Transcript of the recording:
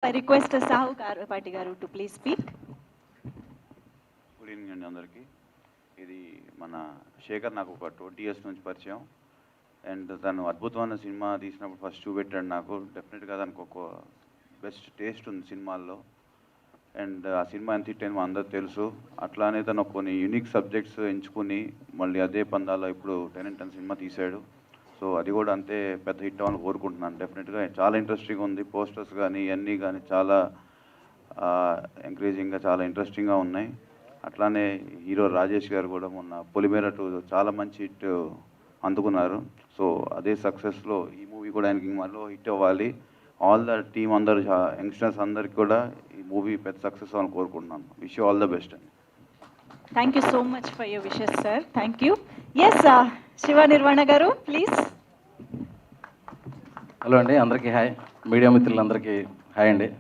I request Sahu Karvapati garu to please speak. Good evening అండి అందరికీ. ఇది మన శేఖర్ నాకు ఒక 20 years నుంచి పరిచయం. అండ్ తను అద్భుతమైన సినిమా తీసినప్పుడు ఫస్ట్ చూపెట్టాడు నాకు. డెఫినెట్గా దానికి ఒక బెస్ట్ టేస్ట్ ఉంది సినిమాల్లో. అండ్ ఆ సినిమా ఎంత హిట్ అయిందో అందరూ తెలుసు. అట్లానే తను కొన్ని యూనిక్ సబ్జెక్ట్స్ ఎంచుకుని మళ్ళీ అదే పందాలో ఇప్పుడు టెనెంట్ అనే సినిమా తీశాడు. సో అది కూడా అంతే పెద్ద హిట్ అవ్వాలని కోరుకుంటున్నాను. డెఫినెట్గా చాలా ఇంట్రెస్టింగ్గా ఉంది. పోస్టర్స్ కానీ ఇవన్నీ కానీ చాలా ఎంకరేజింగ్గా చాలా ఇంట్రెస్టింగ్గా ఉన్నాయి. అట్లానే హీరో రాజేష్ గారు కూడా మొన్న పొలిమేర 2 చాలా మంచి హిట్ అందుకున్నారు. సో అదే సక్సెస్లో ఈ మూవీ కూడా ఆయనకి మళ్ళీ హిట్ అవ్వాలి. ఆల్ ద టీమ్ అందరు యంగ్స్టర్స్ అందరికి కూడా ఈ మూవీ పెద్ద సక్సెస్ అవ్వాలని కోరుకుంటున్నాను. Wish you all the best అండి. Thank you so much for your wishes, sir. Thank you. Yes, Shiva Nirvana garu, please. Hello అండి, అందరికీ హాయ్. మీడియా మిత్రులందరికీ హాయ్ అండి.